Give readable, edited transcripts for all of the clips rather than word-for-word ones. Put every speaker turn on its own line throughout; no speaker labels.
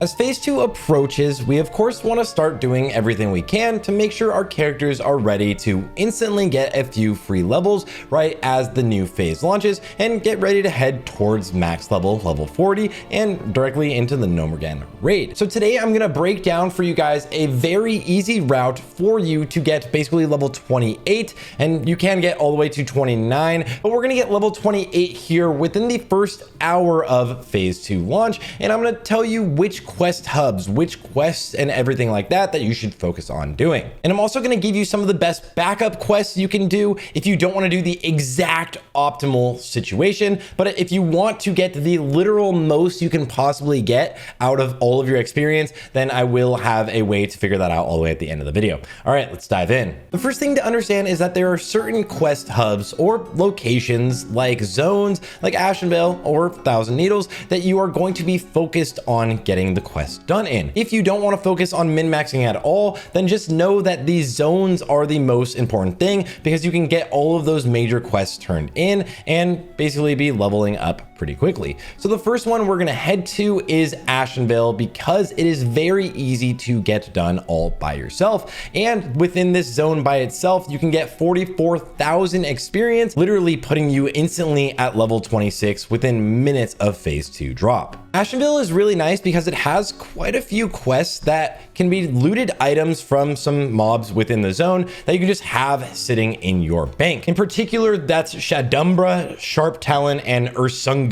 As phase 2 approaches, we of course want to start doing everything we can to make sure our characters are ready to instantly get a few free levels right as the new phase launches and get ready to head towards max level 40 and directly into the Gnomergan raid. So today I'm going to break down for you guys a very easy route for you to get basically level 28, and you can get all the way to 29, but we're going to get level 28 here within the first hour of phase 2 launch, and I'm going to tell you which quest hubs, which quests and everything like that you should focus on doing. And I'm also going to give you some of the best backup quests you can do if you don't want to do the exact optimal situation, but if you want to get the literal most you can possibly get out of all of your experience, then I will have a way to figure that out all the way at the end of the video. All right, let's dive in. The first thing to understand is that there are certain quest hubs or locations like zones like Ashenvale or Thousand Needles that you are going to be focused on getting the quest done in. If you don't want to focus on min-maxing at all, then just know that these zones are the most important thing because you can get all of those major quests turned in and basically be leveling up pretty quickly. So the first one we're going to head to is Ashenvale because it is very easy to get done all by yourself, and within this zone by itself you can get 44,000 experience, literally putting you instantly at level 26 within minutes of phase 2 drop. Ashenvale is really nice because it has quite a few quests that can be looted items from some mobs within the zone that you can just have sitting in your bank. In particular, that's Shadumbra, Sharp Talon, and Ursunguis.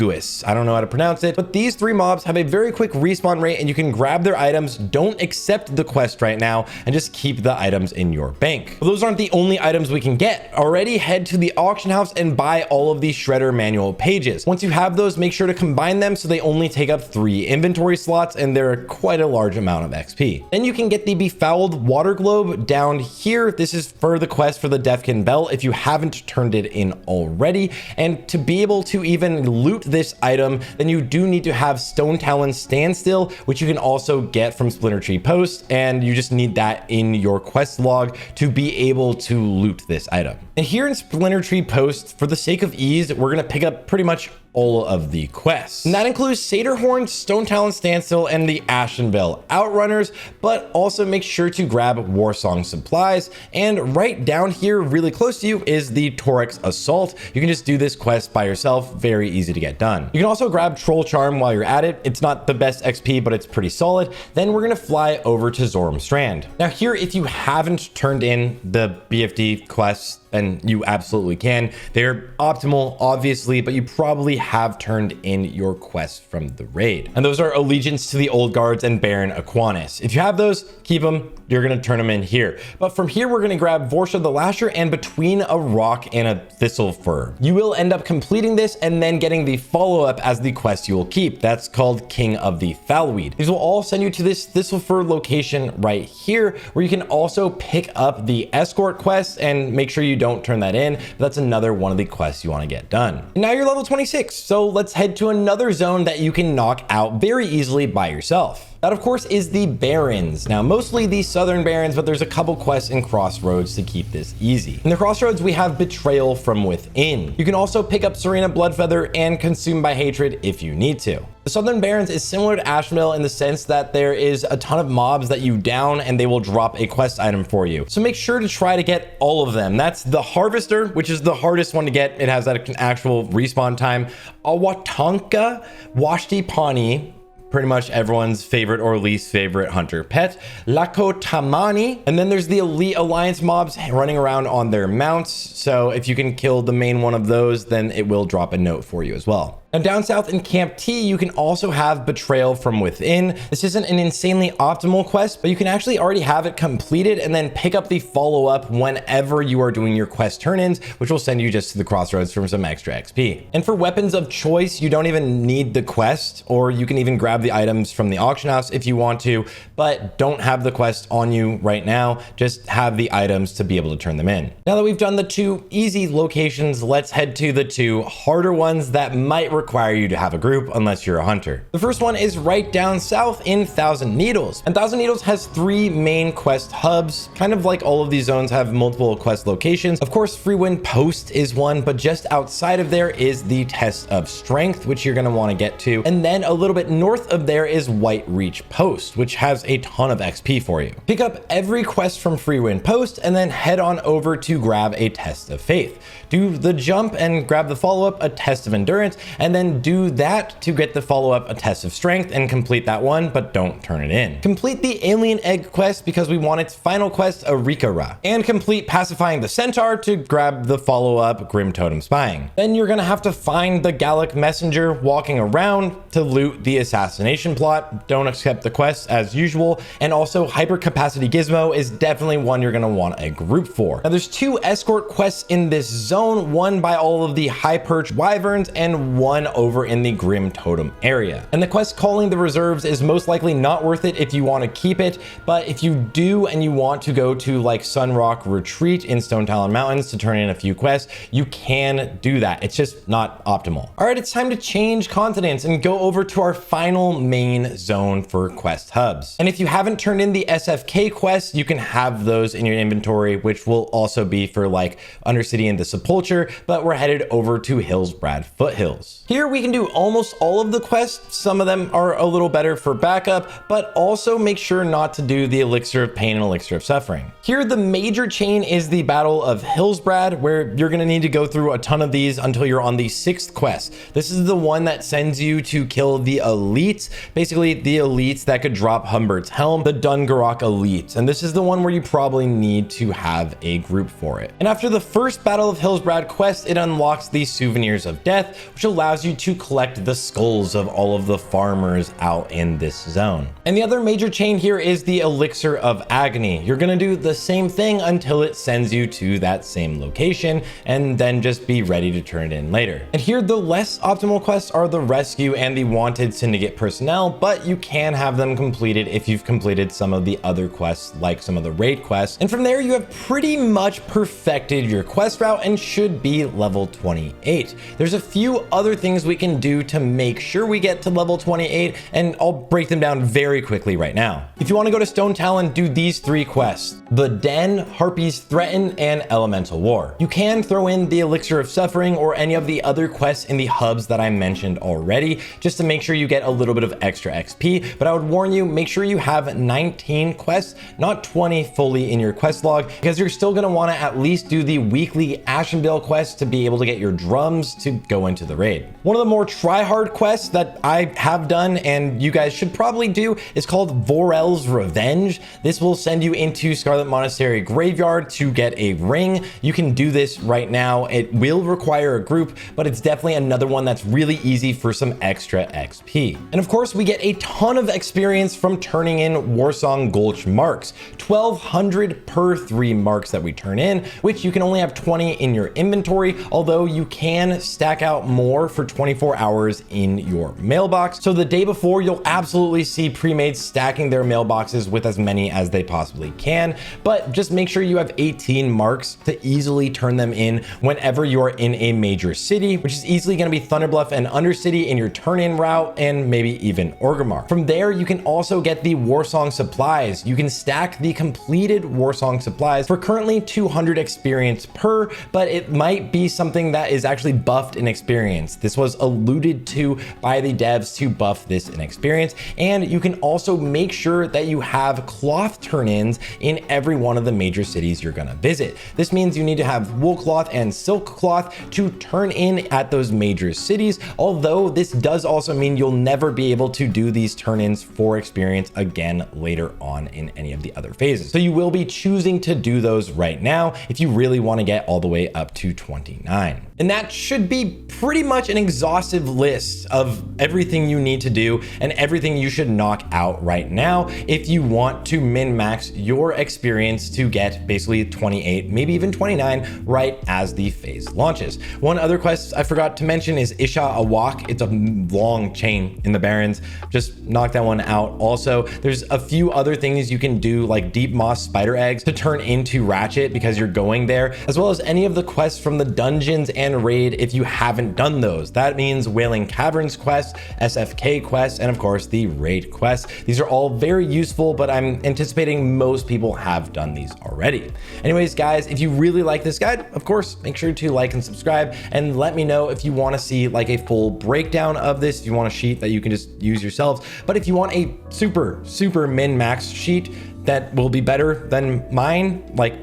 I don't know how to pronounce it, but these three mobs have a very quick respawn rate and you can grab their items. Don't accept the quest right now and just keep the items in your bank. But those aren't the only items we can get. Already head to the auction house and buy all of the Shredder manual pages. Once you have those, make sure to combine them so they only take up 3 inventory slots and they're quite a large amount of XP. Then you can get the Befouled Water Globe down here. This is for the quest for the Defkin Bell if you haven't turned it in already. And to be able to even loot this item, then you do need to have Stone Talon Standstill, which you can also get from Splinter Tree Post, and you just need that in your quest log to be able to loot this item. And here in Splinter Tree Post, for the sake of ease, we're going to pick up pretty much all of the quests. And that includes Satyr, Stone Talon Standstill, and the Ashenvale Outrunners, but also make sure to grab Warsong supplies. And right down here, really close to you, is the Torex Assault. You can just do this quest by yourself, very easy to get done. You can also grab Troll Charm while you're at it. It's not the best XP, but it's pretty solid. Then we're gonna fly over to Zoram Strand. Now here, if you haven't turned in the BFD quests, and you absolutely can. They're optimal, obviously, but you probably have turned in your quests from the raid. And those are Allegiance to the Old Guards and Baron Aquanis. If you have those, keep them. You're going to turn them in here. But from here, we're going to grab Vorsha the Lasher and Between a Rock and a Thistle Fur. You will end up completing this and then getting the follow-up as the quest you will keep. That's called King of the Foulweed. These will all send you to this Thistle Fur location right here, where you can also pick up the escort quest and make sure you don't turn that in. That's another one of the quests you want to get done. And now you're level 26. So let's head to another zone that you can knock out very easily by yourself. That, of course, is the Barrens. Now, mostly the Southern Barrens, but there's a couple quests in Crossroads to keep this easy. In the Crossroads, we have Betrayal from Within. You can also pick up Serena Bloodfeather and Consumed by Hatred if you need to. The Southern Barrens is similar to Ashenvale in the sense that there is a ton of mobs that you down and they will drop a quest item for you. So make sure to try to get all of them. That's the Harvester, which is the hardest one to get. It has that actual respawn time. Awatonka, Washti Pawnee, pretty much everyone's favorite or least favorite hunter pet, Lakotamani, and then there's the Elite Alliance mobs running around on their mounts. So if you can kill the main one of those, then it will drop a note for you as well. Now down south in Camp T, you can also have Betrayal from Within. This isn't an insanely optimal quest, but you can actually already have it completed and then pick up the follow-up whenever you are doing your quest turn-ins, which will send you just to the Crossroads for some extra XP. And for weapons of choice, you don't even need the quest, or you can even grab the items from the auction house if you want to, but don't have the quest on you right now. Just have the items to be able to turn them in. Now that we've done the 2 easy locations, let's head to the 2 harder ones that might require require you to have a group unless you're a hunter. The first one is right down south in Thousand Needles. And Thousand Needles has 3 main quest hubs, kind of like all of these zones have multiple quest locations. Of course, Freewind Post is one, but just outside of there is the Test of Strength, which you're going to want to get to. And then a little bit north of there is White Reach Post, which has a ton of XP for you. Pick up every quest from Freewind Post and then head on over to grab a Test of Faith. Do the jump and grab the follow-up, a Test of Endurance, and then do that to get the follow-up, a Test of Strength, and complete that one, but don't turn it in. Complete the Alien Egg quest because we want its final quest, a Rikara, and complete Pacifying the Centaur to grab the follow-up, Grim Totem Spying. Then you're gonna have to find the Gallic Messenger walking around to loot the assassination plot. Don't accept the quest as usual, and also Hypercapacity Gizmo is definitely one you're gonna want a group for. Now there's 2 escort quests in this zone, one by all of the High Perch Wyverns and one over in the Grim Totem area. And the quest Calling the Reserves is most likely not worth it if you want to keep it, but if you do and you want to go to like Sunrock Retreat in Stone Talon Mountains to turn in a few quests, you can do that. It's just not optimal. All right, it's time to change continents and go over to our final main zone for quest hubs. And if you haven't turned in the SFK quests, you can have those in your inventory, which will also be for like Undercity and the Sepulture, but we're headed over to Hillsbrad Foothills. Here we can do almost all of the quests. Some of them are a little better for backup, but also make sure not to do the Elixir of Pain and Elixir of Suffering. Here, the major chain is the Battle of Hillsbrad, where you're gonna need to go through a ton of these until you're on the 6th quest. This is the one that sends you to kill the elites, basically the elites that could drop Humbert's Helm, the Dungarok elites. And this is the one where you probably need to have a group for it. And after the first Battle of Hillsbrad quest, it unlocks the Souvenirs of Death, which allows you to collect the skulls of all of the farmers out in this zone. And the other major chain here is the Elixir of Agony. You're gonna do the same thing until it sends you to that same location, and then just be ready to turn it in later. And here, the less optimal quests are the Rescue and the Wanted Syndicate Personnel, but you can have them completed if you've completed some of the other quests, like some of the raid quests. And from there, you have pretty much perfected your quest route and should be level 28. There's a few other things we can do to make sure we get to level 28, and I'll break them down very quickly right now. If you want to go to Stone Talon, do these 3 quests: the Den, Harpies Threaten, and Elemental War. You can throw in the Elixir of Suffering or any of the other quests in the hubs that I mentioned already, just to make sure you get a little bit of extra XP, but I would warn you, make sure you have 19 quests, not 20 fully in your quest log, because you're still going to want to at least do the weekly Ashenvale quest to be able to get your drums to go into the raid. One of the more try-hard quests that I have done and you guys should probably do is called Vorel's Revenge. This will send you into Scarlet Monastery Graveyard to get a ring. You can do this right now. It will require a group, but it's definitely another one that's really easy for some extra XP. And of course, we get a ton of experience from turning in Warsong Gulch marks, 1200 per 3 marks that we turn in, which you can only have 20 in your inventory, although you can stack out more for 24 hours in your mailbox. So the day before, you'll absolutely see pre-mades stacking their mailboxes with as many as they possibly can, but just make sure you have 18 marks to easily turn them in whenever you're in a major city, which is easily going to be Thunderbluff and Undercity in your turn-in route, and maybe even Orgrimmar. From there, you can also get the Warsong supplies. You can stack the completed Warsong supplies for currently 200 experience per, but it might be something that is actually buffed in experience. This was alluded to by the devs to buff this in experience, and you can also make sure that you have cloth turn-ins in every one of the major cities you're gonna visit. This means you need to have wool cloth and silk cloth to turn in at those major cities, although this does also mean you'll never be able to do these turn-ins for experience again later on in any of the other phases. So you will be choosing to do those right now if you really want to get all the way up to 29. And that should be pretty much an exhaustive list of everything you need to do and everything you should knock out right now if you want to min-max your experience to get basically 28, maybe even 29 right as the phase launches. One other quest I forgot to mention is Isha Awak. It's a long chain in the Barrens. Just knock that one out. Also, there's a few other things you can do, like Deep Moss Spider Eggs to turn into Ratchet because you're going there, as well as any of the quests from the dungeons and and raid if you haven't done those. That means Wailing Caverns quest, SFK quest, and of course the raid quest. These are all very useful, but I'm anticipating most people have done these already. Anyways, guys, if you really like this guide, of course, make sure to like and subscribe, and let me know if you want to see like a full breakdown of this, if you want a sheet that you can just use yourselves. But if you want a super min-max sheet that will be better than mine, like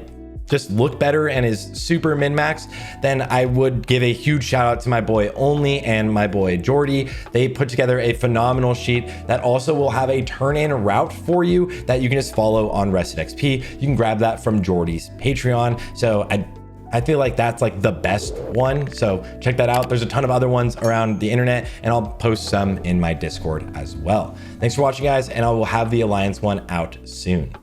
just look better and is super min-max, then I would give a huge shout out to my boy Only and my boy Jordy. They put together a phenomenal sheet that also will have a turn-in route for you that you can just follow on Rested XP. You can grab that from Jordy's Patreon. So I feel like that's like the best one. So check that out. There's a ton of other ones around the internet, and I'll post some in my Discord as well. Thanks for watching, guys, and I will have the Alliance one out soon.